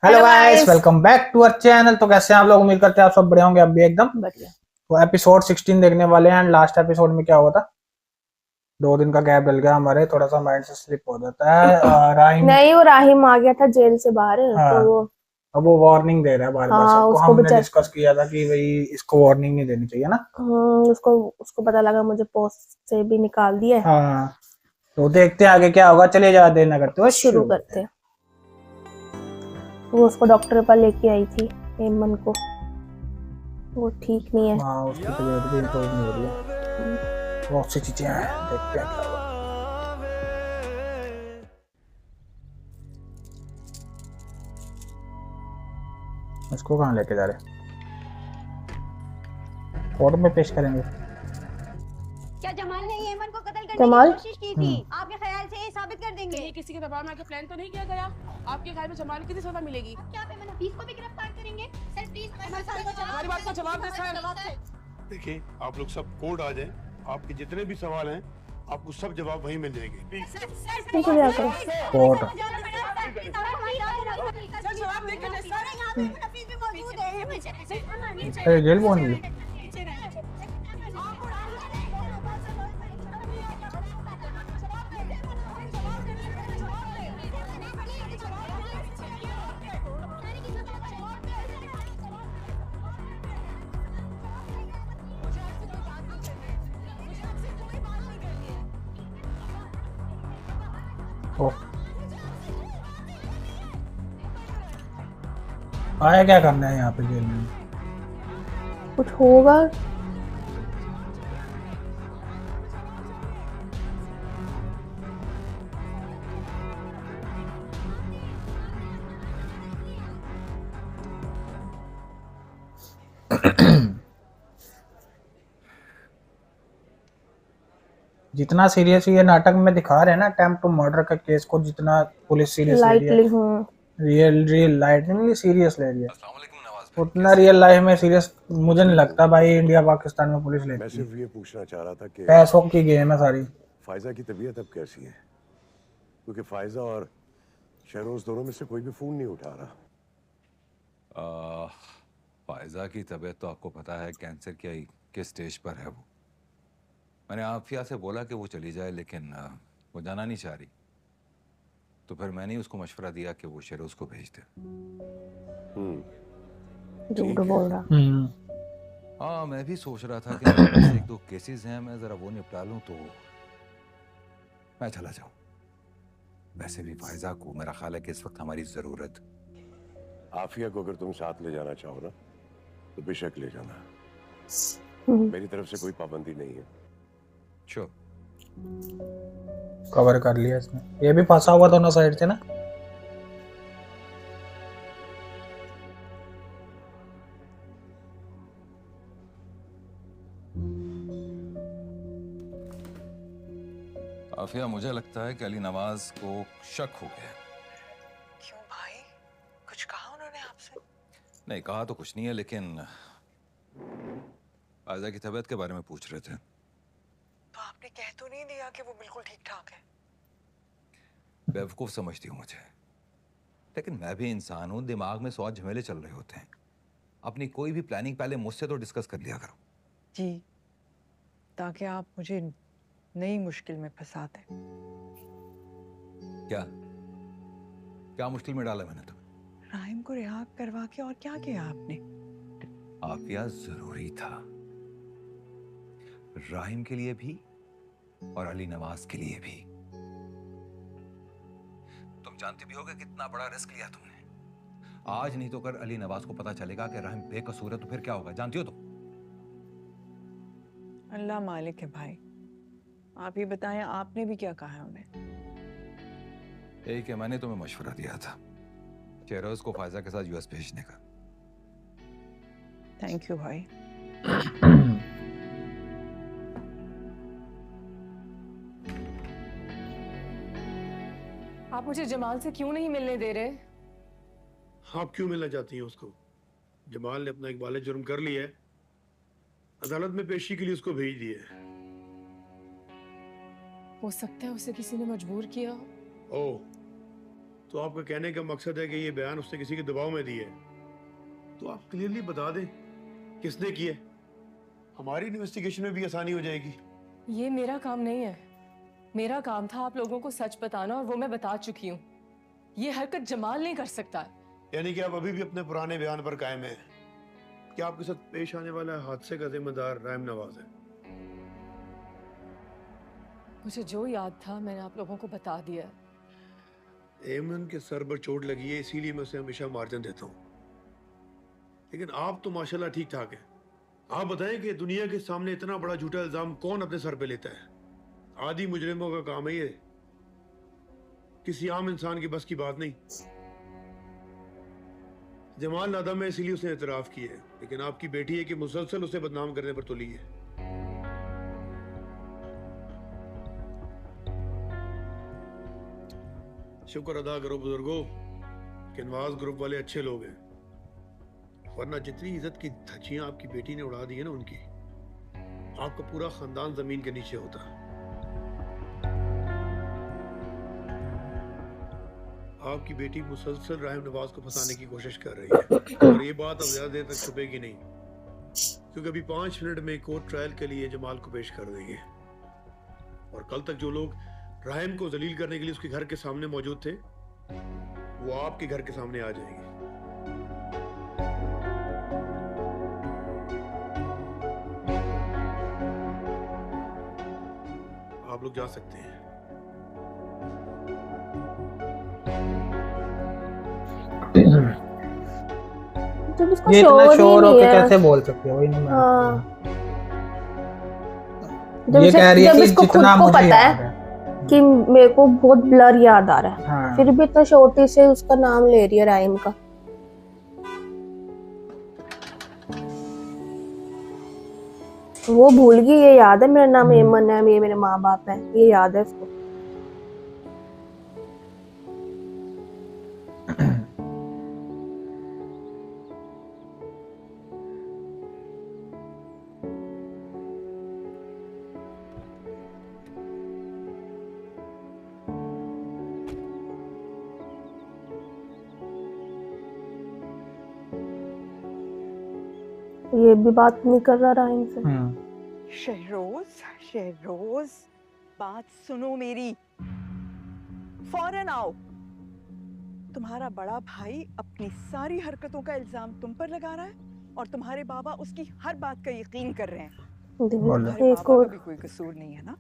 Hello hello guys, guys. Welcome back to our channel. तो कैसे हैं आप लोग? उम्मीद करते हैं आप सब बढ़िया होंगे। अब भी एकदम बढ़िया। तो एपिसोड 16 देखने वाले हैं। एंड लास्ट एपिसोड में क्या हुआ था? 2 दिन का गैप डल गया हमारे, थोड़ा सा माइंड से स्लिप हो जाता है। राहिम, नहीं, वो राहिम आ गया था जेल से बाहर। तो हाँ, वो अब वो वार्निंग दे रहा है बार बार हाँ, सबको। उसको हमने बेचार डिस्कस किया था कि भाई इसको वार्निंग नहीं देनी चाहिए ना। उसको उसको पता लगा मुझे पोस्ट से भी निकाल दिया है। हाँ, तो देखते हैं आगे क्या होगा। चलिए ज्यादा देर ना करते हुए शुरू शुरू करते करते हैं। हैं। वो उसको डॉक्टर पर लेके आई थी, हेमन को। वो ठीक नहीं है। हाँ, उसकी तबीयत भी इम्प्रूव नहीं हो रही है। बहुत सी चीजें हैं, देखते हैं क्या होगा। इसको कहाँ लेके जा रहे? कोर्ट में पेश करेंगे। क्या जमाल ने यमन को कत्ल करने की जमाल। कोशिश की थी? आपके ख्याल से ये साबित कर देंगे? कहीं किसी के दबाव में आके प्लान तो नहीं किया गया? आपके ख्याल में जमाल की कितनी सजा मिलेगी? अब क्या पेमन हफीज को भी गिरफ्तार करेंगे? सर प्लीज हमारी बात का जवाब दे सर। देखिए, आप लोग सब कोर्ट आ जाएं। आपके जितने भी सवाल हैं आपको सब जवाब वहीं मिल जाएंगे। पीछे जा करो। कोर्ट सर जवाब देकर दे सर। हफीज भी मौजूद है। अरे जेल पहुंच गई। ओ, आया क्या करना है यहाँ पे जेल में? कुछ होगा। जितना सीरियस ये नाटक में दिखा रहे हैं ना, अटेम्प्ट टू मर्डर का केस को, जितना पुलिस सीरियस ले रही है, लाइटली हूँ। रियल रियल लाइटली सीरियस ले रही है, उतना रियल लाइफ में सीरियस मुझे नहीं लगता भाई इंडिया पाकिस्तान में पुलिस मैं लेती है। सिर्फ ये पूछना चाह रहा था कि पैसों की गेम है सारी। फायजा की तबीयत अब कैसी है? क्योंकि फायजा और शहरोज दोनों में से कोई भी फोन नहीं उठा रहा। फायजा की तबीयत तो आपको पता है, कैंसर की किस स्टेज पर है वो। मैंने आफिया से बोला कि वो चली जाए, लेकिन वो जाना नहीं चाह रही। तो फिर मैंने ही उसको मशवरा दिया कि वो शेरोज को भेज दे। झूठ बोल रहा। हाँ, मैं भी सोच रहा था कि मेरे पास 1-2 केसेस हैं, मैं जरा वो निपटा लूं तो मैं चला जाऊं। वैसे भी फायजा को मेरा ख्याल है कि इस वक्त हमारी जरूरत। आफिया को अगर तुम साथ ले जाना चाहो ना तो बेशक ले जाना। मेरी तरफ से कोई पाबंदी नहीं है। श्योर। कवर कर लिया इसने। ये भी फंसा हुआ दोनों साइड से ना। आफिया, मुझे लगता है कि अली नवाज को शक हो गया। क्यों भाई, कुछ कहा उन्होंने आपसे? नहीं, कहा तो कुछ नहीं है, लेकिन फायजा की तबीयत के बारे में पूछ रहे थे। तो आपने कह तो नहीं दिया कि वो बिल्कुल ठीक ठाक है? बेवकूफ समझती हूँ मुझे, लेकिन मैं भी इंसान हूँ, दिमाग में 100 झमेले चल रहे होते हैं। अपनी कोई भी प्लानिंग पहले मुझसे तो डिस्कस कर लिया करो। जी, ताकि आप मुझे नई मुश्किल में फंसाते। क्या क्या मुश्किल में डाला मैंने तुम्हें? राहिम को रिहा करवा के और क्या किया आपने? आफिया, जरूरी था, राहिम के लिए भी और अली नवाज के लिए भी। तुम जानते भी होगे कितना बड़ा रिस्क लिया तुमने। आज नहीं तो कल अली नवाज को पता चलेगा कि राहिम बेकसूर है, तो फिर क्या होगा जानती हो तुम? अल्लाह मालिक है भाई। आप ये बताएं, आपने भी क्या कहा है उन्हें? यही कि मैंने तुम्हें मशवरा दिया था शेरोज को फायजा के साथ यूएस भेजने का। थैंक यू भाई। आप मुझे जमाल से क्यों नहीं मिलने दे रहे? आप क्यों मिलना चाहती हैं उसको? जमाल ने अपना एक वाले जुर्म कर लिया है, अदालत में पेशी के लिए उसको भेज दिया है। हो सकता है उसे किसी ने मजबूर किया। ओह, तो आपका कहने का मकसद है कि ये बयान उसने किसी के दबाव में दिए, तो आप क्लियरली बता दें किसने किया। हमारी इन्वेस्टिगेशन में भी आसानी हो जाएगी। ये मेरा काम नहीं है। मेरा काम था आप लोगों को सच बताना, और वो मैं बता चुकी हूँ। ये हरकत जमाल नहीं कर सकता। यानी कि आप अभी भी अपने पुराने बयान पर कायम हैं कि आपके साथ पेश आने वाला हादसे का जिम्मेदार राहिम नवाज है। मुझे जो याद था मैंने आप लोगों को बता दिया। एमन के सर पर चोट लगी है, इसीलिए मैं उसे हमेशा मार्जिन देता हूँ, लेकिन आप तो माशाल्लाह ठीक ठाक हैं। आप बताएं कि दुनिया के सामने इतना बड़ा झूठा इल्जाम कौन अपने सर पे लेता है? आदि मुजरिमों का काम है ये, किसी आम इंसान की बस की बात नहीं। जमाल नादम है, इसीलिए उसने एतराफ किया है, लेकिन आपकी बेटी है कि मुसलसल उसे बदनाम करने पर तुली है। शुक्र अदा करो बुजुर्गो कि नवाज ग्रुप वाले अच्छे लोग हैं, वरना जितनी इज्जत की धज्जियां आपकी बेटी ने उड़ा दी है ना उनकी, आपका पूरा खानदान जमीन के नीचे होता। आपकी बेटी मुसलसल राहिम नवाज को फंसाने की कोशिश कर रही है, और ये बात अब ज्यादा देर तक छुपेगी नहीं, क्योंकि अभी 5 मिनट में कोर्ट ट्रायल के लिए जमाल को पेश कर देंगे, और कल तक जो लोग राहिम को जलील करने के लिए उसके घर के सामने मौजूद थे, वो आपके घर के सामने आ जाएंगे। आप लोग जा सकते हैं। जब उसको ये इतना शोर ही शोर नहीं होके है। कैसे बोल सकते हो? वही नहीं मैं हाँ। जब ये कह रही है जब कि इसको खुद जितना को मुझे पता याद है कि मेरे को बहुत ब्लर याद आ रहा है, हाँ। फिर भी इतना छोटी से उसका नाम ले रही है राइम का। वो भूल गई, ये याद है मेरा नाम एमन है, ये मेरे माँ बाप है, ये याद है उसको। ये भी बात नहीं कर रहा राइम से। शहरोज, शहरोज, बात सुनो मेरी, फौरन आओ। तुम्हारा बड़ा भाई अपनी सारी हरकतों का इल्जाम तुम पर लगा रहा है, और तुम्हारे बाबा उसकी हर बात का यकीन कर रहे हैं। तुम्हारे एक बाबा और का भी कोई कसूर नहीं है ना?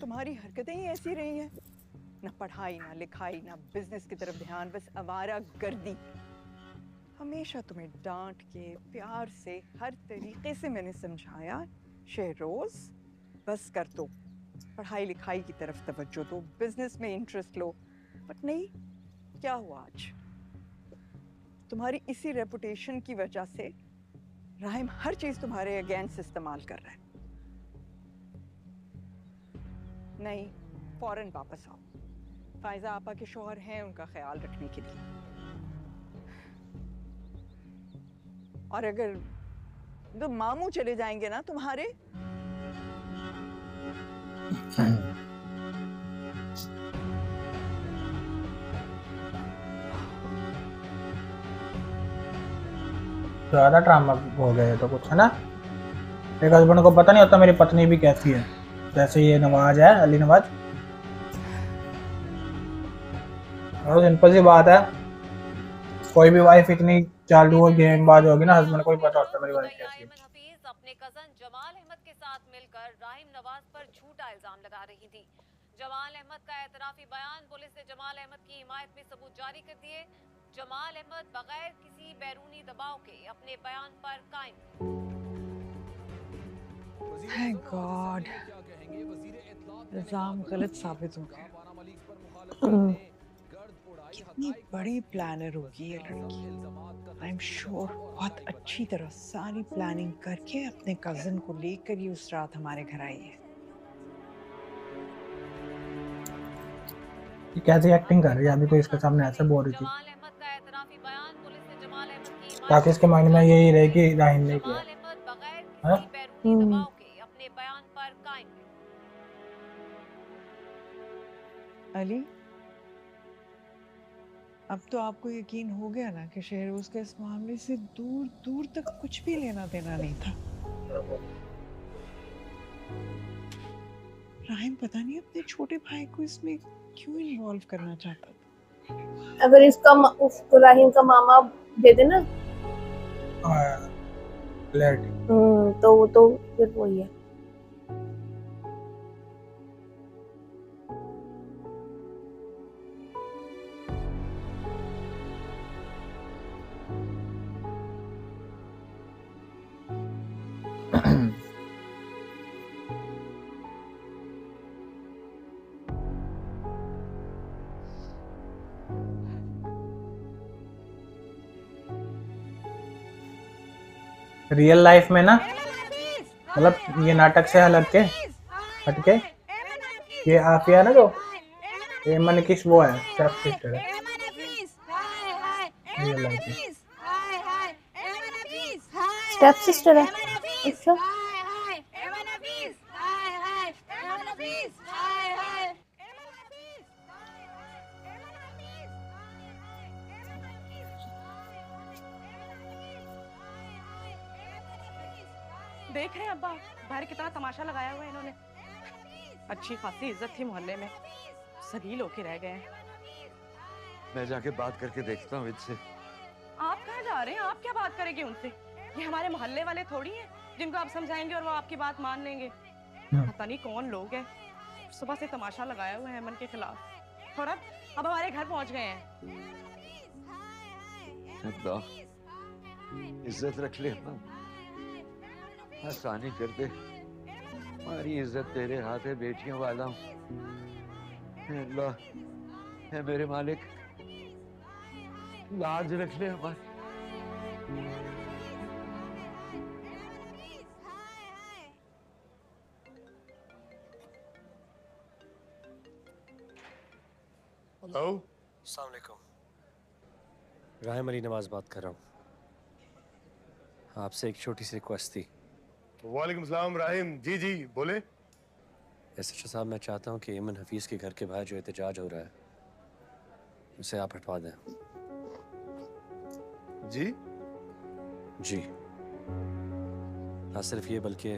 तुम्हारी हरकतें ही ऐसी रही हैं, ना पढ़ाई ना लिखाई ना बिजनेस की तरफ ध्यान, बस आवारा गर्दी। हमेशा तुम्हें डांट के प्यार से हर तरीके से मैंने समझाया, शहरोज बस कर दो, पढ़ाई लिखाई की तरफ तवज्जो दो, बिजनेस में इंटरेस्ट लो। बट नहीं, क्या हुआ आज? तुम्हारी इसी रेपुटेशन की वजह से राहिम हर चीज तुम्हारे अगेंस्ट इस्तेमाल कर रहा है। नहीं, फौरन वापस आओ। फायजा आपा के शौहर हैं उनका ख्याल रखने के लिए, और अगर तो मामू चले जाएंगे ना तुम्हारे, ज्यादा ड्रामा हो गया तो कुछ है ना। एक हस्बैंड को पता नहीं होता मेरी पत्नी भी कैसी है, जैसे ये नवाज है, अली नवाज। और सिंपल सी बात है, कोई भी वाइफ इतनी चालू और गेमबाज होगी ना, हस्बैंड को भी पता होता है मेरी वाइफ कैसी है। हफीज अपने कजन जमाल अहमद के साथ मिलकर राहिम नवाज पर झूठा इल्जाम लगा रही थी। जमाल अहमद का एतराफी बयान, पुलिस ने जमाल अहमद की हिमायत में सबूत जारी कर दिए। जमाल अहमद बगैर किसी बैरूनी दबाव के अपने बयान पर कायम। थैंक गॉड, इल्जाम गलत साबित हो गया। कितनी बड़ी प्लानर होगी ये लड़की। आई एम श्योर बहुत अच्छी तरह सारी प्लानिंग करके अपने कजिन को लेकर ही उस रात हमारे घर आई है। ये कैसी एक्टिंग कर रही है, अभी तो इसके सामने ऐसे बोल रही थी जमाल अहमद का एतराफी बयान, पुलिस ने जमाल अहमद की हिमायत ताकि इसके माइंड में यही रहे कि राहिम ने किया। जमाल अहमद बगैर हाँ? किसी बैरूनी दबाव के अपने बयान पर कायम है। अली, अब तो आपको यकीन हो गया ना कि शहरोज का इस मामले से दूर दूर तक कुछ भी लेना देना नहीं था। राहिम पता नहीं अपने छोटे भाई को इसमें क्यों इन्वॉल्व करना चाहता था। अगर उसको राहिम का मामा दे देना क्लैरिटी। तो वो तो फिर वही है। रियल लाइफ में ना, मतलब ये नाटक से हटके ये आफिया ना, जो एमन की वो है, स्टेप सिस्टर है रियल लाइफ में। स्टेप सिस्टर है। अच्छा देख रहे हैं अब्बा, बाहर कितना तमाशा लगाया हुआ है इन्होंने। अच्छी खासी इज्जत थी मोहल्ले में, सलील होके रह गए हैं। मैं जाके बात करके देखता हूँ इससे। आप कहाँ जा रहे हैं? आप क्या बात करेंगे उनसे? ये हमारे मोहल्ले वाले थोड़ी हैं जिनको आप समझाएंगे और वो आपकी बात मान लेंगे। पता नहीं कौन लोग हैं, सुबह से तमाशा लगाया हुआ है अमन के खिलाफ, और अब हमारे घर पहुंच गए हैं। इज्जत रख ले, आसानी कर दे। हमारी इज्जत तेरे हाथ है, बेटियों वाला हूँ। अल्लाह है मेरे मालिक, लाज रख ले हमारी। हेलो, अस्सलाम वालेकुम। राहिम अली नवाज बात कर रहा हूँ। आपसे एक छोटी सी रिक्वेस्ट थी। वालेकुम सलाम राहिम जी, जी बोले। एसएचओ साहब, मैं चाहता हूँ कि एमन हफीज़ के घर के बाहर जो एहतजाज हो रहा है उसे आप हटवा दें। जी जी, ना सिर्फ ये बल्कि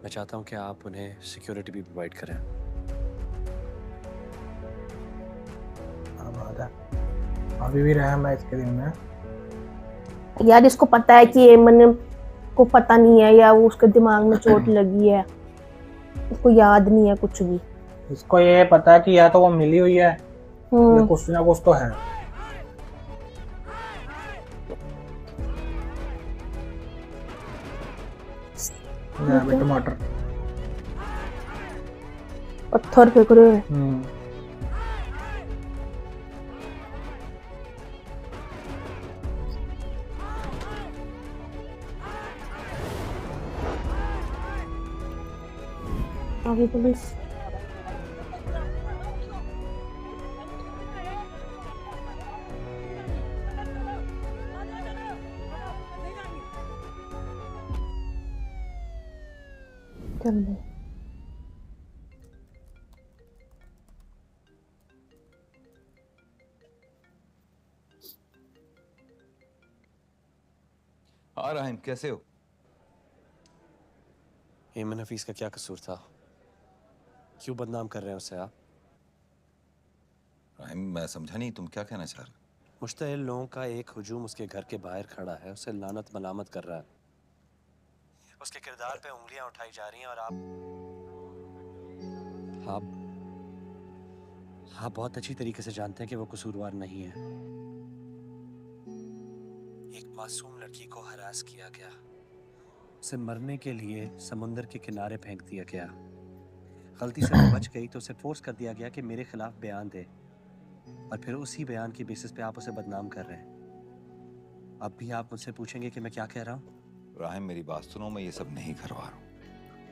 मैं चाहता हूँ कि आप उन्हें सिक्योरिटी भी प्रोवाइड करें। अभी भी रहा मैं इसके दिन में। यार, इसको पता है कि एमन को पता नहीं है, या वो उसके दिमाग में चोट लगी है, उसको याद नहीं है कुछ भी। इसको ये पता है कि या तो वो मिली हुई है या कुछ ना कुछ तो है। टमाटर पत्थर फेंक रहे हैं। आगे पुलिस। चल भाई। हाँ राहिम, कैसे हो? एमन हफीज़ का क्या कसूर था? क्यों बदनाम कर रहे हैं उसे आप? राहिम, मैं समझा नहीं, तुम क्या कहना चाह रहे हो? मुश्तइल लोगों का एक हुजूम उसके घर के बाहर खड़ा है, उसे लानत मलामत कर रहा है, उसके किरदार पे उंगलियां उठाई जा रही हैं, और आप बहुत अच्छी तरीके से जानते हैं कि वो कसूरवार नहीं है। एक मासूम लड़की को हरास किया गया, उसे मरने के लिए समुंदर के किनारे फेंक दिया गया। गलती से वो बच गई तो उसे फोर्स कर दिया गया कि मेरे खिलाफ बयान दे, और फिर उसी बयान की बेसिस पे आप उसे बदनाम कर रहे हैं। अब भी आप मुझसे पूछेंगे कि मैं क्या कह रहा हूँ? राहिम, मेरी बात सुनो, मैं ये सब नहीं करवा रहा हूँ।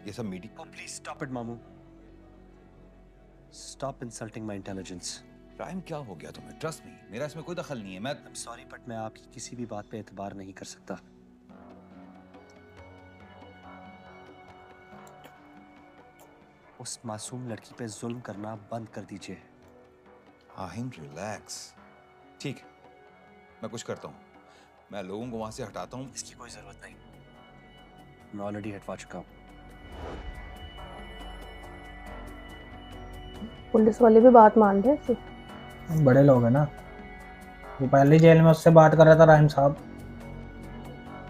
ये सब मीडिया। प्लीज स्टॉप इट मामू, stop insulting my intelligence. Rahim, क्या हो गया तुम्हें? ट्रस्ट मी, मेरा इसमें कोई दखल नहीं है। मैं सॉरी, बट मैं आपकी किसी भी बात पे एतबार नहीं कर सकता। उस मासूम लड़की पे जुल्म करना बंद कर दीजिए। राहिम, रिलैक्स। ठीक है, मैं कुछ करता हूँ, मैं लोगों को वहां से हटाता हूँ। इसकी कोई जरूरत नहीं, मैं ऑलरेडी हटवा चुका हूँ। पुलिस वाले भी बात मान रहे हैं। बड़े लोग हैं ना, वो पहले जेल में उससे बात कर रहा था राहिम साहब।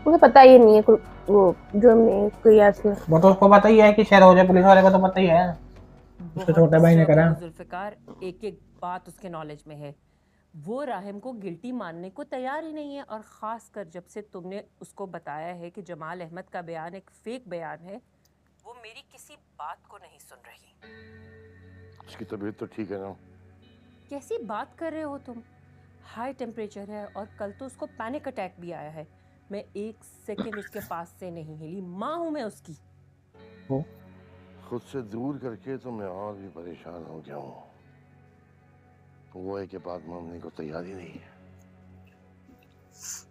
मुझे पता ही नहीं है वो जो हमने किया इसमें। वो तो उसको पता ही है कि शहरोजा पुलिस वाले को तो पता ही है, उसके छोटे भाई ने करा। जुल्फिकार एक एक बात उसके नॉलेज में है। वो राहिम को गिल्टी मानने को तैयार ही नहीं है, और ख़ास कर जब से तुमने उसको बताया है कि जमाल अहमद का बयान एक फेक बयान है, वो मेरी किसी बात को नहीं सुन रही। उसकी तबीयत तो ठीक है ना? कैसी बात कर रहे हो तुम? हाई टेम्परेचर है और कल तो उसको पैनिक अटैक भी आया है। मैं एक सेकंड उसके पास से नहीं हिली, माँ हूँ मैं उसकी। खुद से दूर करके तो मैं और भी परेशान हो गया हूँ। वो है कि बात मानने को तैयार ही नहीं है।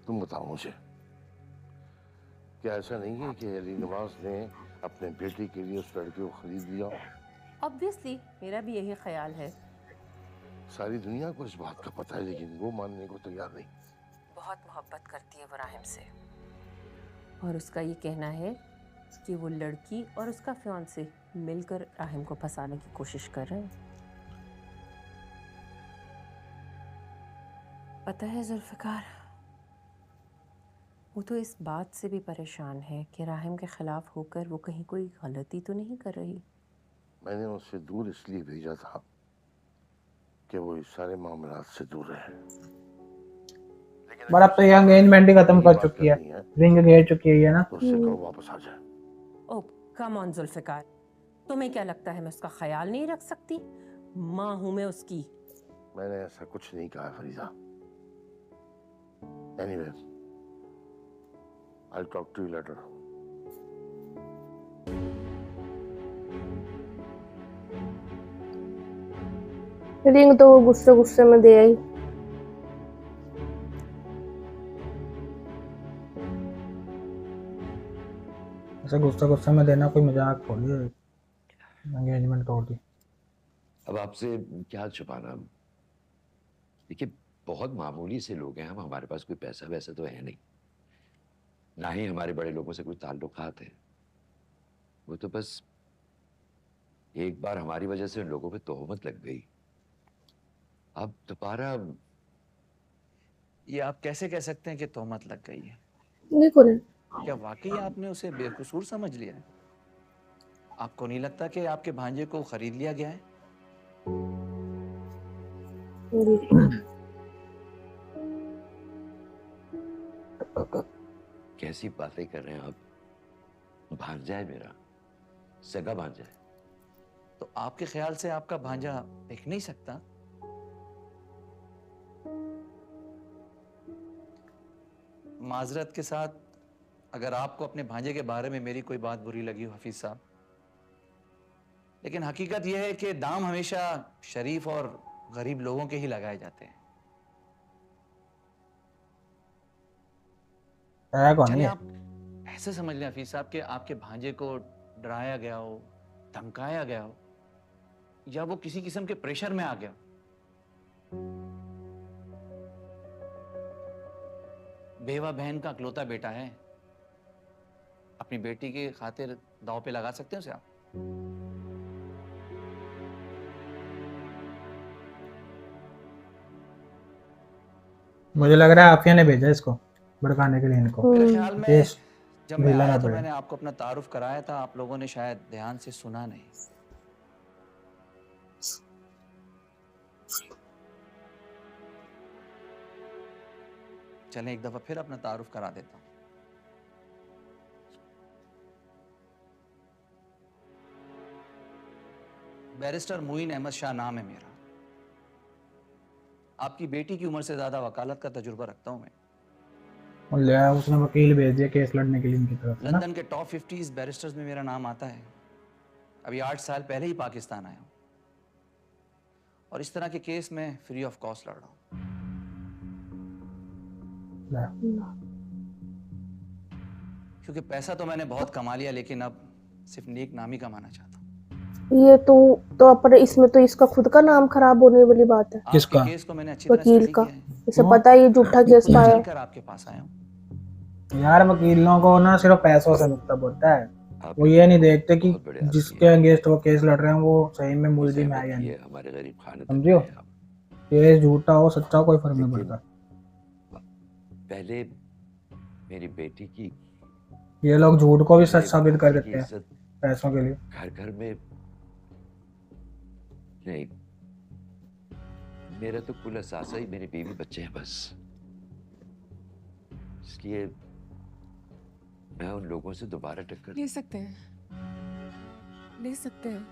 तुम बताओ मुझे, क्या ऐसा नहीं है कि अली नवाज ने अपने बेटे के लिए उस लड़के को खरीद लिया? ऑब्वियसली मेरा भी यही ख्याल है। सारी दुनिया को इस बात का पता है, लेकिन वो मानने को तैयार नहीं। बहुत मोहब्बत करती है वो राहिम से, और उसका ये कहना है कि वो लड़की और उसका फियांसे मिलकर राहिम को फंसाने की कोशिश कर रहे हैं। पता है जुल्फिकार, वो तो इस बात से भी परेशान है कि राहिम के खिलाफ होकर वो कहीं कोई गलती तो नहीं कर रही। मैंने उससे दूर इसलिए भेजा था कि वो इस सारे मामलात से दूर रहे। पर अब तो ये एंगेजमेंट ही खत्म कर चुकी है, रिंग घेर चुकी है ये ना। तो उससे कहो वापस आ जाए। ओह कम ऑन जुल्फिकार, तुम्हें क्या लगता है मैं उसका ख्याल नहीं रख सकती? माँ हूं मैं उसकी। मैंने ऐसा कुछ नहीं कहा Farida. Anyway, I'll talk to you later. Ring तो वो गुस्से गुस्से में दे आई। ऐसे गुस्सा गुस्सा में देना कोई मजाक थोड़ी है, एंगेजमेंट तोड़ दी। अब आपसे क्या छुपाना। देखिए बहुत मामूली से लोग हैं हम, हमारे पास कोई पैसा वैसा तो है नहीं, ना ही हमारे बड़े लोगों से कोई ताल्लुकात है। वो तो बस एक बार हमारी वजह से उन लोगों पे तोहमत लग गई। अब दोबारा ये आप कैसे कह सकते हैं कि तोहमत लग गई है? देखो ना, क्या वाकई आपने उसे बेकसूर समझ लिया है? आपको नहीं लगता कि आपके भांजे को खरीद लिया गया है? कैसी बातें कर रहे हैं आप? भांजा है मेरा, सगा भांजा है। तो आपके ख्याल से आपका भांजा देख नहीं सकता? माजरत के साथ, अगर आपको अपने भांजे के बारे में मेरी कोई बात बुरी लगी हो हफीज साहब, लेकिन हकीकत यह है कि दाम हमेशा शरीफ और गरीब लोगों के ही लगाए जाते हैं। चलिए आप ऐसे समझ लें हफीज साहब कि आपके भांजे को डराया गया हो, धमकाया गया हो, या वो किसी किस्म के प्रेशर में आ गया। बेवा बहन का इकलौता बेटा है, अपनी बेटी की खातिर दांव पे लगा सकते हैं उसे आप? मुझे लग रहा है आफिया ने भेजा इसको भड़काने के लिए इनको। मेरे ख्याल में जब मैं ढीला आया ना तो पड़े। मैंने आपको अपना तारुफ कराया था, आप लोगों ने शायद ध्यान से सुना नहीं। चलें एक दफा फिर अपना तारुफ करा देता हूं। बैरिस्टर मुइन अहमद शाह नाम है मेरा। आपकी बेटी की उम्र से ज्यादा वकालत का तजुर्बा रखता हूं मैं। और ले आया, उसने वकील भेज दिया केस लड़ने के लिए इनकी तरफ से ना। लंदन के टॉप 50 बैरिस्टर्स में मेरा नाम आता है। अभी 8 साल पहले ही पाकिस्तान आया हूं और इस तरह के केस में फ्री ऑफ कॉस्ट लड़ रहा हूं। क्योंकि पैसा तो मैंने बहुत कमा लिया, लेकिन अब सिर्फ नेक नामी कमाना चाहता हूं। ये तो पर इसमें तो इसका खुद का नाम खराब होने वाली बात है। किसका? केस को मैंने अच्छी तरह वकील स्टडी का। किया है। इसे पता है ये झूठा केस का है। कर आपके पास आया हूँ। यार वकीलों को ना सिर्फ पैसों से मतलब होता है, वो ये नहीं देखते कि जिसके अगेंस्ट वो केस लड़ रहे हैं वो सही में मुलजिम है या नहीं। हमारे गरीब खाने समझियो, केस झूठा हो सच्चा हो कोई फर्क नहीं पड़ता। पहले मेरी बेटी की, ये लोग झूठ को भी सच साबित कर देते हैं पैसों के लिए। घर घर में नहीं, मेरा तो कुल असासा ही मेरी बीवी बच्चे हैं बस। इसलिए मैं उन लोगों से दोबारा टक्कर ले सकते हैं, ले सकते हैं।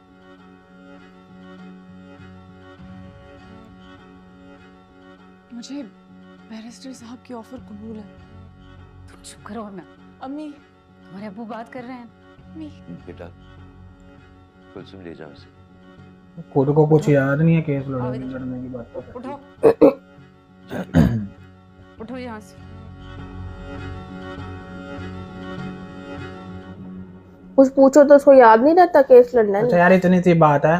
मुझे बैरिस्टर साहब की ऑफर कबूल है। तुम चुप करो ना। अम्मी, तुम्हारे अब्बू बात कर रहे हैं। अम्मी। बेटा कुलसुम ले जाओ उसे। खुद को कुछ याद नहीं है केस लड़ने की बात तो। उठो उठो यहाँ से। कुछ पूछो तो उसको याद नहीं रहता केस लड़ना। अच्छा यार इतनी सी बात है,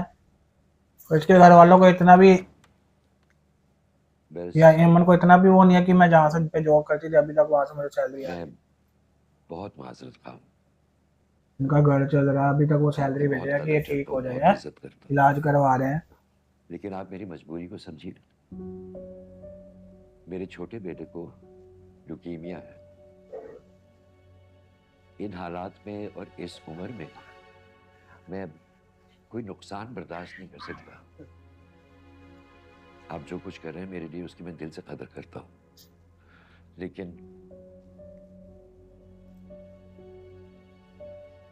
उसके घर वालों को इतना भी या एमन को इतना भी वो नहीं है कि मैं जहाँ से पे जॉब करती थी अभी तक वहाँ से मुझे सैलरी आई। बहुत माजरत खाऊं, उनका घर चल रहा है अभी तक, वो सैलरी भेज रहा है कि ये ठीक हो जाएगा, इलाज करवा रहे हैं। लेकिन आप मेरी मजबूरी को समझिए। मेरे छोटे बेटे को ल्यूकीमिया है। इन हालात में और इस उम्र में मैं कोई नुकसान बर्दाश्त नहीं कर सकता। आप जो कुछ कर रहे हैं मेरे लिए उसकी मैं दिल से कदर करता हूँ, लेकिन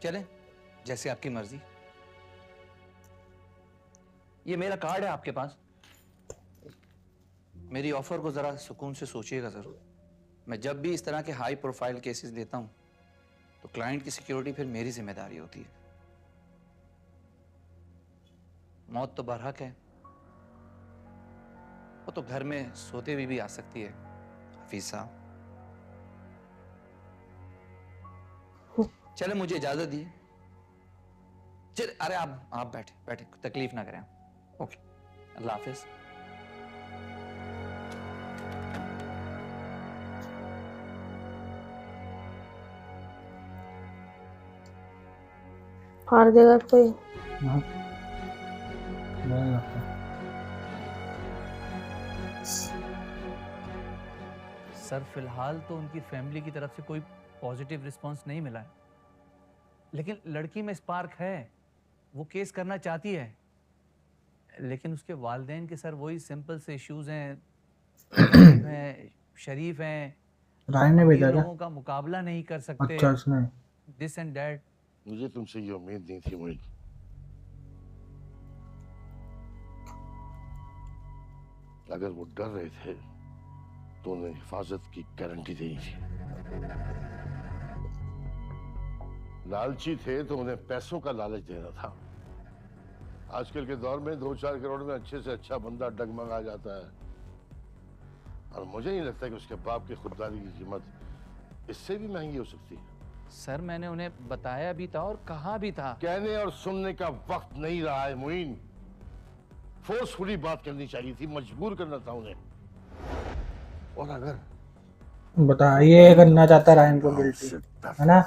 चलें जैसे आपकी मर्जी। ये मेरा कार्ड है आपके पास। मेरी ऑफर को जरा सुकून से सोचिएगा जरूर। मैं जब भी इस तरह के हाई प्रोफाइल केसेस लेता हूं तो क्लाइंट की सिक्योरिटी फिर मेरी जिम्मेदारी होती है। मौत तो बरहक है, वो तो घर में सोते हुए भी आ सकती है हफीज साहब। चले मुझे इजाजत दी। चल अरे आप बैठे बैठे, तकलीफ ना करें। ओके, अल्लाह हाफिज। हार देगा कोई। सर फिलहाल तो उनकी फैमिली की तरफ से कोई पॉजिटिव रिस्पांस नहीं मिला है, लेकिन लड़की में स्पार्क है, वो केस करना चाहती है। लेकिन उसके वालिदैन के सर वही सिंपल से इश्यूज हैं, शरीफ हैं, राय ने भेजा लोगों का मुकाबला नहीं कर सकते। अच्छा उसने दिस एंड दैट। मुझे तुमसे ये उम्मीद नहीं थी मोइन। अगर वो डर रहे थे तो उन्हें हिफाजत की गारंटी देनी थी। लालची थे तो उन्हें पैसों का लालच देना था। आजकल के दौर में 2-4 करोड़ में अच्छे से अच्छा बंदा डगमगा जाता है, और मुझे नहीं लगता कि उसके बाप की खुददारी की कीमत इससे भी महंगी हो सकती है। सर मैंने उन्हें बताया भी था और कहा भी था। कहने और सुनने का वक्त नहीं रहा है मोइन। फोर्सफुली बात करनी चाहिए थी, मजबूर करना था उन्हें। और अगर बताइए करना चाहता रायन को गिल्टी है ना,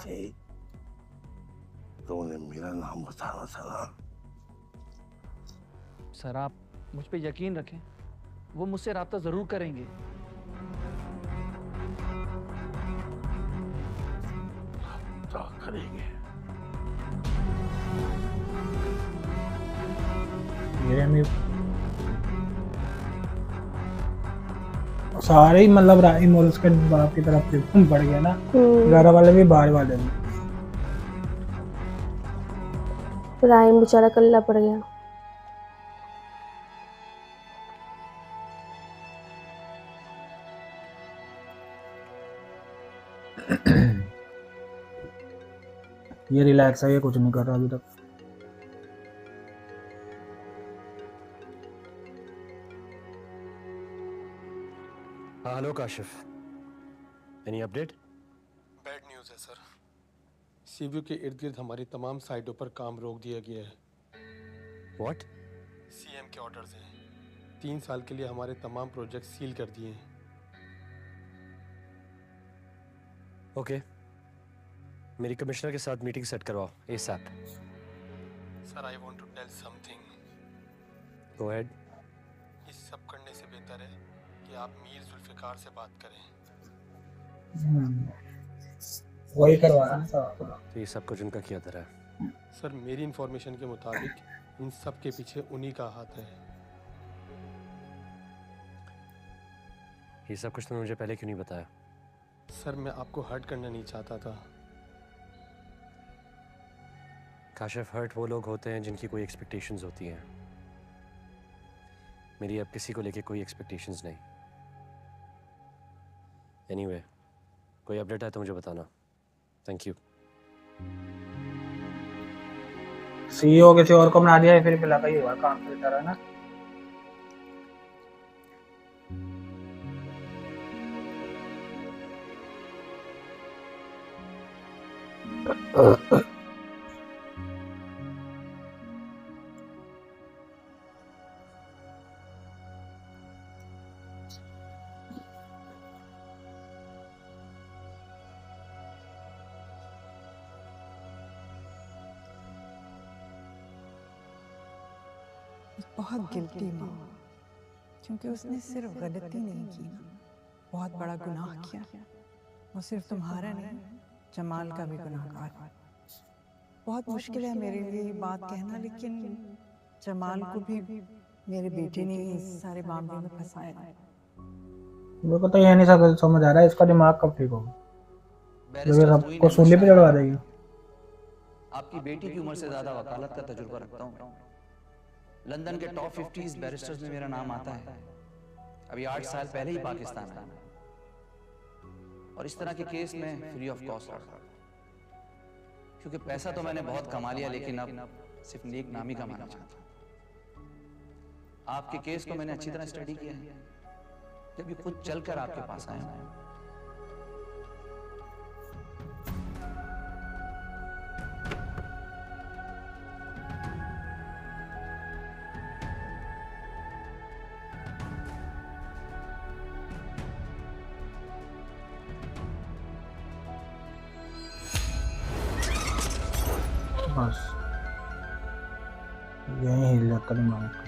तो उन्हें मेरा नाम बताना था ना। सर आप मुझ पे यकीन रखें, वो मुझसे राब्ता जरूर करेंगे। करेंगे। सारे ही मतलब राइम और उसके बाप की तरफ से बढ़ गया ना, घर वाले भी बाहर वाले भी। राइम बेचारा कल्ला पड़ गया। ये रिलैक्स है, ये कुछ नहीं कर रहा अभी तक। Hello Kashif, any update? Bad news है सर। सीव्यू के इर्द गिर्द हमारी तमाम साइटों पर काम रोक दिया गया है। व्हाट? सीएम के ऑर्डर्स हैं। 3 साल के लिए हमारे तमाम प्रोजेक्ट सील कर दिए हैं। ओके, मेरी कमिश्नर के साथ मीटिंग सेट करवाओ ASAP। Sir I want to tell something. Go ahead. इस सब करने से बेहतर है कि आप मीर जुल्फिकार से बात करें। वही करवा रहा है साहब। तो ये सब कुछ उनका किया धरा है। सर मेरी इंफॉर्मेशन के मुताबिक इन सब के पीछे उन्हीं का हाथ है। ये सब कुछ तुमने मुझे पहले क्यों नहीं बताया? सर मैं आपको हर्ट करना नहीं चाहता था। काशिफ, हर्ट वो लोग होते हैं जिनकी कोई एक्सपेक्टेशंस होती हैं। मेरी अब किसी को लेके कोई एक्सपेक्टेशंस नहीं। एनीवे, कोई अपडेट है तो मुझे बताना। Thank you. सीईओ किसी और को बना दिया है, फिर लगा ही हुआ काम करता रहा ना। बहुत गिल्टी माँ, क्योंकि उसने सिर्फ गलती नहीं की ना, बहुत बड़ा गुनाह किया। वो सिर्फ तुम्हारा नहीं, जमाल का भी गुनाहगार है। बहुत मुश्किल है मेरे लिए ये बात कहना, लेकिन जमाल को भी मेरे बेटे ने इस सारे मामले में फंसाया है। मेरे को तो ये नहीं समझ आ रहा है इसका दिमाग कब ठीक होगा। सबको सूली पे चढ़वा देगी। आपकी बेटी की उम्र से ज्यादा वकालत का तजुर्बा रखता हूँ। लंदन के टॉप 50 बैरिस्टर्स में मेरा नाम आता है। अभी 8 साल पहले ही पाकिस्तान आया और इस तरह के केस में फ्री ऑफ कॉस्ट लड़ा, क्योंकि पैसा तो मैंने बहुत कमा लिया, लेकिन अब सिर्फ नेक नाम ही कमाना चाहता हूँ। आपके केस को मैंने अच्छी तरह स्टडी किया है, जब ये खुद चलकर आपके पास आया हूँ। बस यही हिल जाता दिमाग का।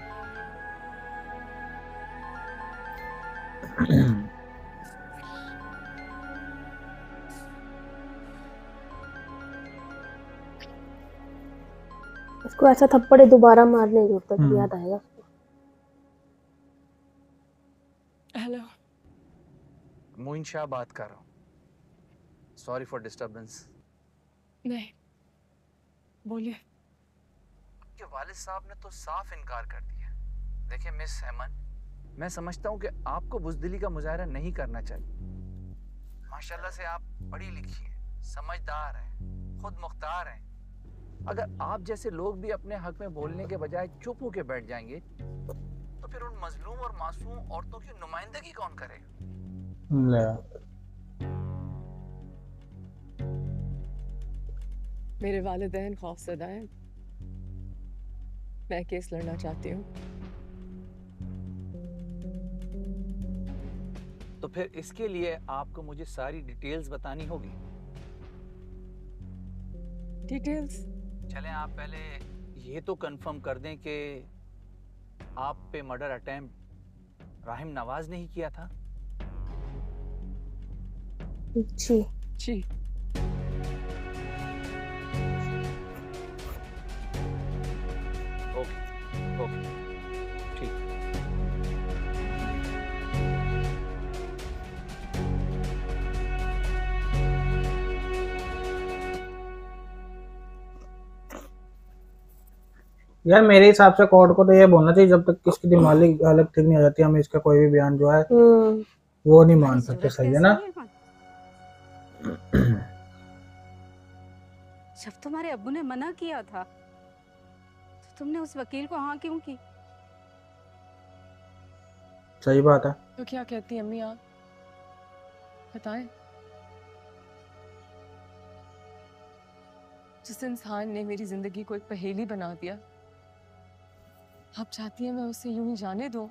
उसको ऐसा थप्पड़ दोबारा मारने की जरूरत है, याद आएगा। हेलो, मोइन शाह बात कर रहा हूँ। Sorry for disturbance. नहीं, बोलिए। आपके वालिद साहब ने तो साफ इनकार कर दिया। देखिए मिस हेमन, मैं समझता हूँ कि आपको बुज़दिली का मुजाहरा नहीं करना चाहिए। माशाल्लाह से आप पढ़ी लिखी हैं, समझदार हैं, खुद मुख्तार हैं। अगर आप जैसे लोग भी अपने हक में बोलने के बजाय चुप होके बैठ जाएंगे, तो फिर उन मजलूम और मासूम औरतों की नुमाइंदगी कौन करेगा? मेरे वालिदैन खौफज़दा हैं। मैं केस लड़ना चाहती हूँ। तो फिर इसके लिए आपको मुझे सारी डिटेल्स बतानी होगी। डिटेल्स? चलें, आप पहले ये तो कंफर्म कर दें कि आप पे मर्डर अटेम्प्ट राहिम नवाज ने ही किया था। जी जी। ओके ओके, ठीक। यार मेरे हिसाब से कोर्ट को तो ये बोलना चाहिए, जब तक इसकी दिमागी हालत ठीक नहीं हो जाती हमें इसका कोई भी बयान जो है वो नहीं मान सकते। सही है ना? जब तुम्हारे अब्बू ने मना किया था तो तुमने उस वकील को हाँ क्यों की? सही बात है। तो क्या कहती हैं अम्मी, आप बताएं। जिस इंसान ने मेरी जिंदगी को एक पहेली बना दिया, आप चाहती हैं मैं उसे यूं ही जाने दूं?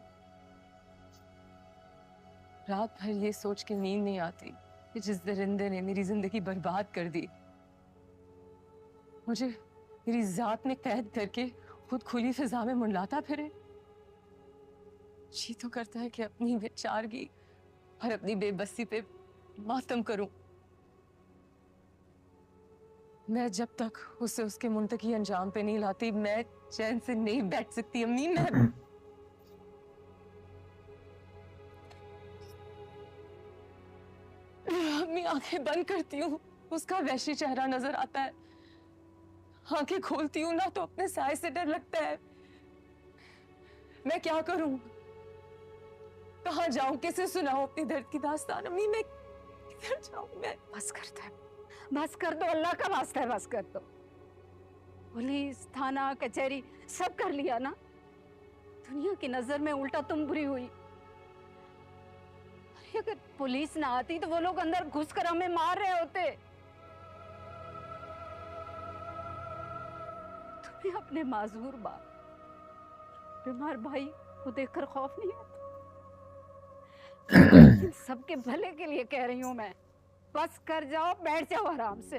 रात भर ये सोच के नींद नहीं आती कि जिस दरिंदे ने मेरी जिंदगी बर्बाद कर दी, मुझे मेरी जात में कैद करके खुद खुली फिजा में मुंडलाता फिरे। जी तो करता है कि अपनी बेचारगी और अपनी बेबसी पे मातम करूं। मैं जब तक उसे उसके मुंतकी अंजाम पे नहीं लाती, मैं चैन से नहीं बैठ सकती अम्मी। मैं अम्मी आंखें बंद करती हूँ, उसका वैशी चेहरा नजर आता है। आंखें खोलती हूँ ना तो अपने साए से डर लगता है। मैं क्या करूं, कहाँ जाऊं, किसे सुनाऊं अपनी दर्द की दास्तान? अम्मी मैं किधर जाऊं? मैं बस करता है, बस कर दो, अल्लाह का वास्ता है बस कर दो। पुलिस, थाना, कचहरी सब कर लिया ना, दुनिया की नजर में उल्टा तुम बुरी हुई। अगर पुलिस ना आती तो वो लोग अंदर घुसकर हमें मार रहे होते। तुम्हें अपने माजूर बाप, बीमार भाई को देखकर खौफ नहीं आता? इन सबके भले के लिए कह रही हूं मैं, बस कर जाओ, बैठ जाओ आराम से।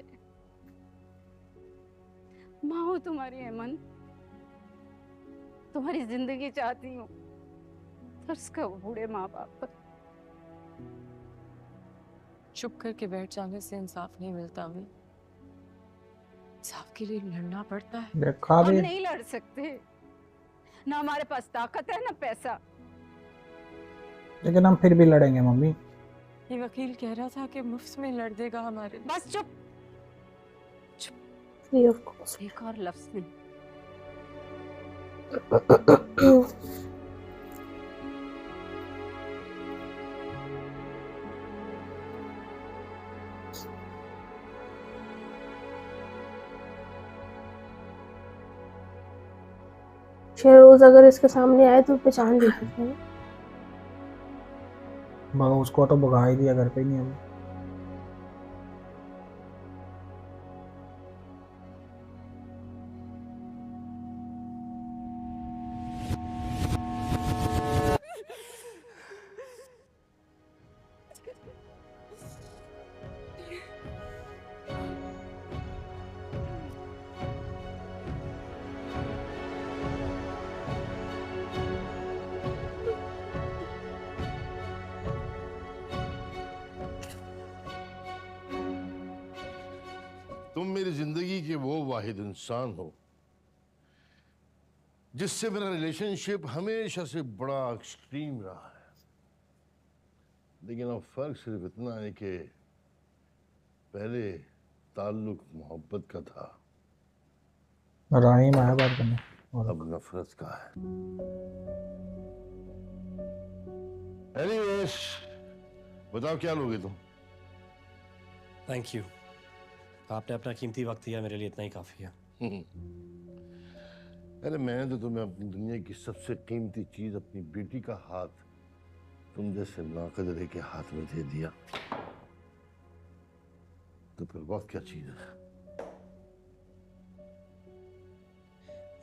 माँ हो तुम्हारी ऐमन, तुम्हारी जिंदगी चाहती हूँ। तरस का वो बूढ़े माँ बाप पर। चुप करके बैठ जाने से इंसाफ नहीं मिलता अम्मी, इंसाफ के लिए लड़ना पड़ता है। देखा हम भी। नहीं लड़ सकते, ना हमारे पास ताकत है ना पैसा। लेकिन हम फिर भी लड़ेंगे मम्मी। ये वकील कह रहा था कि मुफ्त में लड़ देगा हमारे। बस चुप, फ्री ऑफ कॉस्ट। एक और लफ्ज नहीं। शेरोज अगर इसके सामने आए तो पहचान लेती है। मगर उसको तो भगा ही दिया, घर पे नहीं अभी। तुम मेरी जिंदगी के वो वाहिद इंसान हो जिससे मेरा रिलेशनशिप हमेशा से बड़ा एक्सट्रीम रहा है। लेकिन अब फर्क सिर्फ इतना है कि पहले ताल्लुक मोहब्बत का था, राहिम आया बात करने, अब नफरत का है। एनीवेज, बताओ क्या लोगे तुम? थैंक यू, आपने अपना कीमती वक्त दिया, मेरे लिए इतना ही काफी है। अरे मैंने तो तुम्हें अपनी दुनिया की सबसे कीमती चीज, अपनी बेटी का हाथ, तुम जैसे नाकदरे के हाथ में दे दिया, तो फिर वक्त क्या चीज है?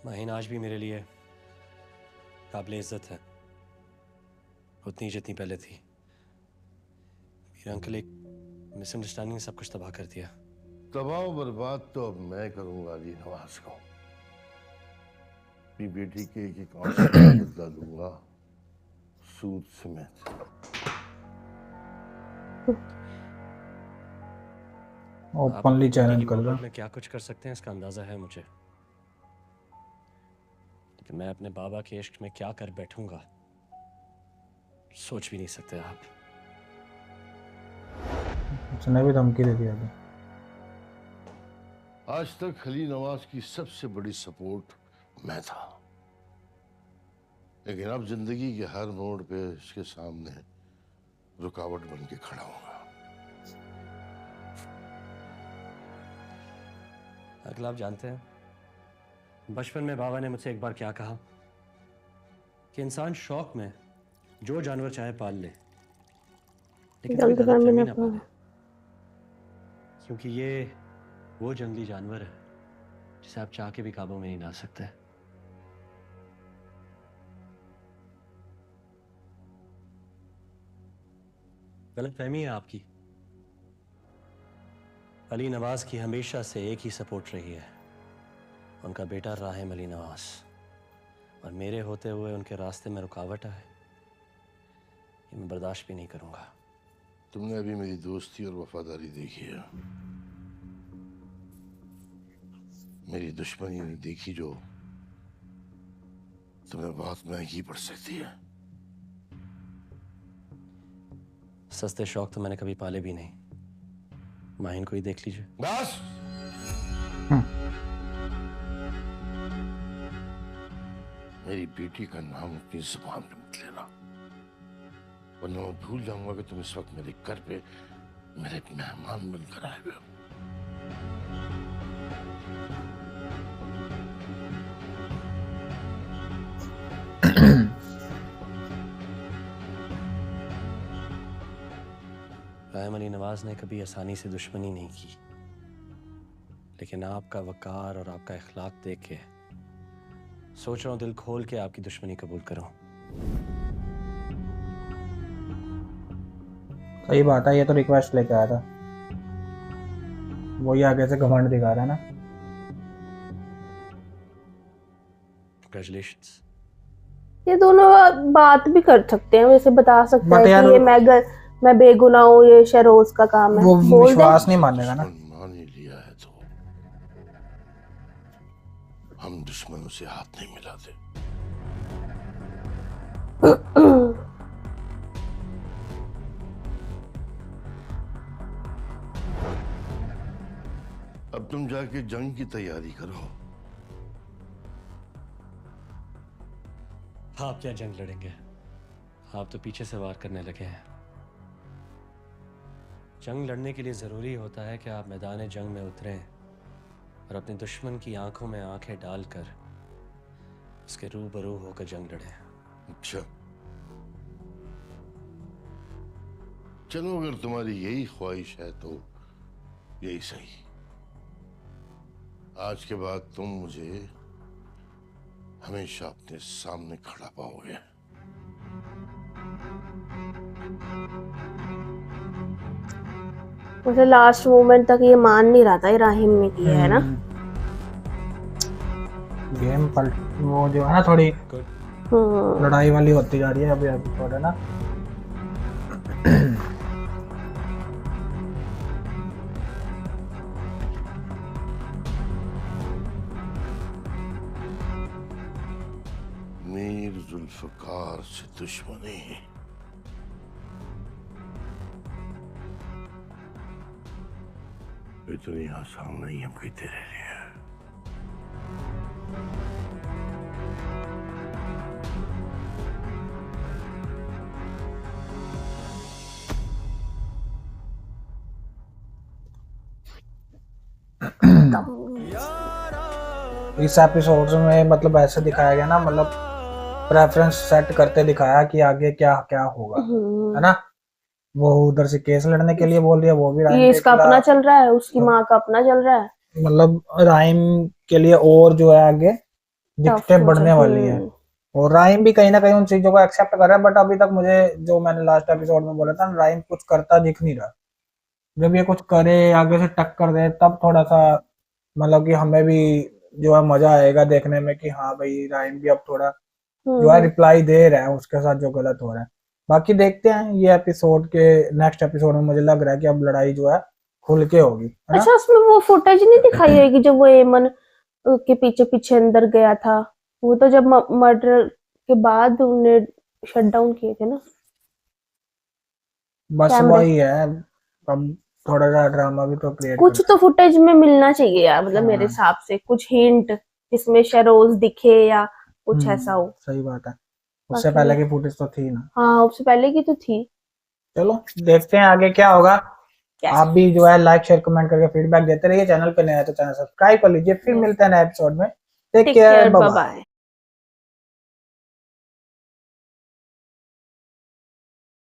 माहिन आज भी मेरे लिए काबिल इज्जत है, उतनी जितनी पहले थी। मेरे अंकल एक मिसअंडरस्टैंडिंग सब कुछ तबाह कर दिया। तबाह बर्बाद तो अब मैं करूंगा अली नवाज को। अपनी बेटी के एक एक आंसू का बदला लूंगा, सूद समेत। ओपनली चैलेंज कर रहा। में क्या कुछ कर सकते हैं इसका अंदाजा है मुझे, लेकिन मैं अपने बाबा के इश्क में क्या कर बैठूंगा सोच भी नहीं सकते आप। उसने भी धमकी दे दिया था। आज तक अली नवाज की सबसे बड़ी सपोर्ट मैं था, लेकिन अब जिंदगी के हर मोड़ पे इसके सामने रुकावट बन के खड़ा होगा। अगला आप जानते हैं, बचपन में बाबा ने मुझसे एक बार क्या कहा कि इंसान शौक में जो जानवर चाहे पाल ले, लेकिन कभी गलतफहमी ना पाले, क्योंकि ये वो जंगली जानवर है जिसे आप चाह के भी काबू में नहीं ला सकते। गलतफहमी है आपकी अली नवाज की हमेशा से एक ही सपोर्ट रही है, उनका बेटा राहिम अली नवाज। और मेरे होते हुए उनके रास्ते में रुकावट आए, ये मैं बर्दाश्त भी नहीं करूंगा। तुमने अभी मेरी दोस्ती और वफादारी देखी है, मेरी दुश्मनी नहीं देखी जो तुम्हें बहुत महंगी पड़ सकती है। सस्ते शौक तो मैंने कभी पाले भी नहीं, माहिन को ही देख लीजिए। बस मेरी बेटी का नाम अपनी जुबान पे मत लेना, वरना मैं भूल जाऊंगा कि तुम इस वक्त मेरे घर पे मेरे मेहमान बनकर आए हुए हो। राहिम अली नवाज ने कभी आसानी से दुश्मनी नहीं की, लेकिन आपका वकार और आपका इखलाक देख के सोच रहा हूं दिल खोल के आपकी दुश्मनी कबूल करूं। सही बात है, ये तो रिक्वेस्ट लेके आया था, वही आगे से घमंड दिखा रहा है ना। Congratulations। ये दोनों बात भी कर सकते हैं, वैसे बता सकते बट हैं यार कि मैं बेगुनाह हूँ, ये शहरोज का काम है। वो बोल दे। विश्वास नहीं मानेगा ना। मान ही लिया है तो हम दुश्मनों से हाथ नहीं मिलाते। अब तुम जाके जंग की तैयारी करो। आप क्या जंग लड़ेंगे, आप तो पीछे से वार करने लगे हैं। जंग लड़ने के लिए जरूरी होता है कि आप मैदान जंग में उतरें और अपने दुश्मन की आंखों में आंखें डालकर उसके रूबरू होकर जंग लड़ें। अच्छा चलो, अगर तुम्हारी यही ख्वाहिश है तो यही सही। आज के बाद तुम मुझे हमेशा अपने सामने खड़ा पाओगे। मुझे लास्ट मोमेंट तक ये मान नहीं रहा था ये राहिम ने किया है ना। गेम पलट वो जो है ना थोड़ी लड़ाई वाली होती जा रही है अभी अभी थोड़ा ना। मीर जुल्फकार से दुश्मनी इतनी आसान नहीं है कोई तेरे लिए। इस एपिसोड में मतलब ऐसे दिखाया गया ना, मतलब प्रेफरेंस सेट करते दिखाया कि आगे क्या क्या होगा, है ना। वो उधर से केस लड़ने के लिए बोल रही है, वो भी ये इसका अपना चल रहा है, उसकी माँ का अपना चल रहा है। मतलब राइम के लिए और जो है आगे दिक्कतें बढ़ने वाली है, और राइम भी कहीं ना कहीं उन चीजों को एक्सेप्ट कर रहा है। बट अभी तक मुझे, जो मैंने लास्ट एपिसोड में बोला था, राइम कुछ करता दिख नहीं रहा। जब ये कुछ करे, आगे से टक्कर दे, तब थोड़ा सा मतलब कि हमें भी जो है मजा आएगा देखने में कि हाँ भाई राइम भी अब थोड़ा जो है रिप्लाई दे रहा है उसके साथ जो गलत हो रहा है। बाकी देखते हैं ये एपिसोड के नेक्स्ट एपिसोड में, मुझे लग रहा है कि अब लड़ाई जो है खुल के होगी। अच्छा, उसमें वो फुटेज नहीं दिखाई होगी जब वो एमन के पीछे पीछे अंदर गया था? वो तो जब मर्डर के बाद उन्हें शट डाउन किए थे ना। बस वही है, अब थोड़ा सा ड्रामा भी तो क्रिएट कुछ तो फुटेज में मिलना चाहिए यार, मतलब मेरे हिसाब से कुछ हिंट जिसमें शहरोज दिखे या कुछ ऐसा हो। सही बात है, उससे पहले की फुटेज तो थी ना। हाँ, उससे पहले की तो थी। चलो देखते हैं आगे क्या होगा। आप भी जो है लाइक शेयर कमेंट करके फीडबैक देते रहिए। चैनल पे नया है तो चैनल सब्सक्राइब कर लीजिए। फिर मिलते हैं नए एपिसोड में। Take care, bye bye.